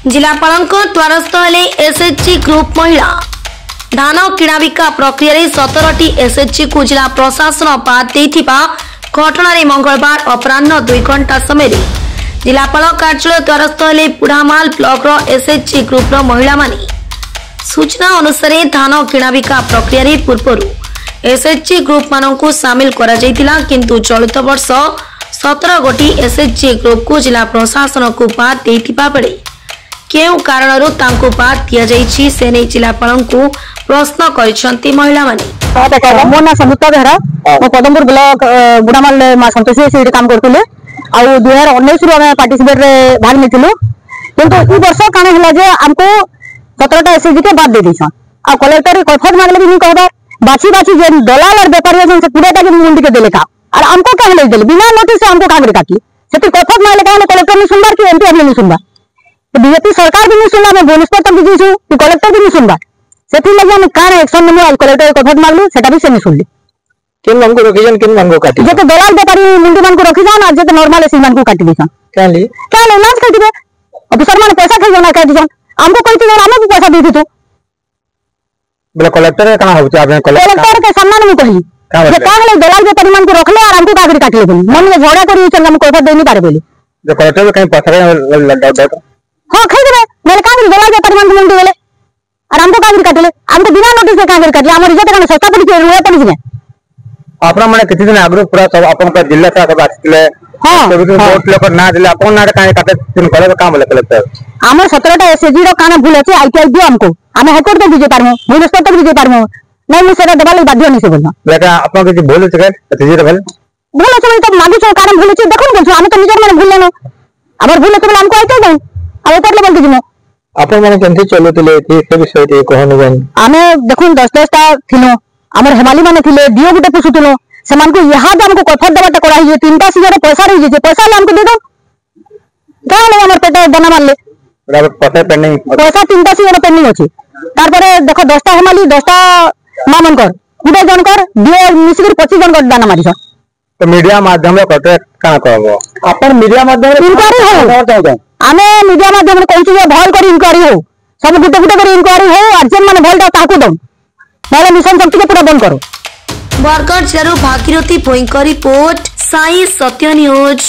जिलापाल द्वारस्थ हेले SHG group महिला धान किणाबिका प्रक्रिया 17टी एसएचजी को जिला प्रशासन बाद देथिबा घटना मंगलवार अपराह्न 2 घंटा समय जिलापाल कार्यालय द्वारस्थ हेले बुढ़ामाल ब्लॉक एसएचजी ग्रुप महिला माने सूचना अनुसार धान किणाबिका प्रक्रिया पूर्व एसएचजी ग्रुप मानक सामिल करा जायतिला किंतु चलित वर्ष 17 गोटी एसएचजी ग्रुप को जिला प्रशासन को बाद देथिबा बेले केउ कारणरू तांको बाद दिया जायछि से नै जिलापाल को प्रश्न करिसंती महिला माने। मो ना संयुक्ता बेहरा मो पदमपुर ब्लॉक बुढ़ामाल मा संतोषी से काम करथुले आ 2019 रो पार्टिसिपेट रे भाग नेथिलु किंतु ई वर्ष काने हला जे हमको 17टा एसएचजी के बाद दे दिसन आ कलेक्टर कथक मांगले भी कहबा बाछी बाछी जे दलाल और व्यापारी जे पूराटा के मुंडी के देले का और हमको कहले देले बिना नोटिस से हमको कागरे काटी सेति कथक मांगले कहले कलेक्टर ने सुनबार कि एमपी हमने नहीं सुनबा बीजेपी सरकार भी नहीं सुनला मैं बोनस पर तक दिजु कि कलेक्टर भी नहीं सुनबा सेति लगे हम कान एक्शन नेमु आज कलेक्टर कथक मांगलु सेटा भी से नहीं सुनली किन मन को रखिजन किन मन को काटी जे तो दलाल व्यापारी मुंडी मन को रखिजन आज जे तो नॉर्मल एसी मन को काटी दिसन कहली लाज काटिबे ऑफिसर मन पैसा खाइ जना काटी दिसन हमको कहती है हम भी पैसा दे दी तू बोले कलेक्टर कहां होते आपने कलेक्टर के सामने में कहली जे कागले दलाल व्यापारी मन को रखले और हमको कागरे काटले बोली मन में झगड़ा करी चल हम पैसा दे नहीं पारे बोली जो कलेक्टर कहीं पैसा लगा हां खाइ देबे मेरे कागरे दलाल व्यापारी मन को मुंडी देले और हमको कागरे काटले हमको बिना नोटिस से कागरे काटले हमर इज्जत कने सस्ता पड़ी के रुए पड़ी जे आपन माने किछि दिन आगरो पूरा सब अपन का जिला से सब आथिले हां तो वोट लेकर ना दिले अपन ना काहे काटे दिन करे काम बोले कलेक्टर हमर 17टा एसएचजी रो काने भूल अछि आईटीआई दियो हमको हमें हाईकोर्ट तक दीजे पारमो मिनिस्टर तक दीजे पारमो नहीं मु सेटा देबा लागि बाध्य नहीं से बोलना लेकिन अपन के भूल छै एसएचजी रे भूल छै तो मागु छ कारण भूल छै देखो बोलछो हम तो निजर माने भूल लेनो अगर भूल छै हमको आइते जाऊ अब ऊपर लेवल दिजमो अपन माने केनथि चलुतिले से विषय ते कहनु गन हमें देखो 10-10टा थिलो हमर हेमाली माने थिले दियो गुटे पुसुतलो समान को यहां हमको कथर देबाटा करा हिजे 3टा सीजर पैसा रही जे पैसा ले हमको दे दो गाले हमर पेट दाना मारले बराबर पता पेंडिंग पैसा 3टा सीजर पेंडिंग अछि तार परे देखो 10टा हेमाली 10टा मामन कर गुटे जन कर दियो मिसिर 25 जन कर दाना मारिस तो मीडिया माध्यम रे कटे का कहबो अपन मीडिया माध्यम रे इंक्वायरी हो हमें मीडिया माध्यम रे कहछि जे भल कर इंक्वायरी हो सब गुटे गुटे कर इंक्वायरी हो अर्जन माने भलटा ताकू दो नाले मिशन शक्ति के पूरा बंद करो। बरगढ़ जिलार भागीरथी भोईंक रिपोर्ट साई सत्य न्यूज।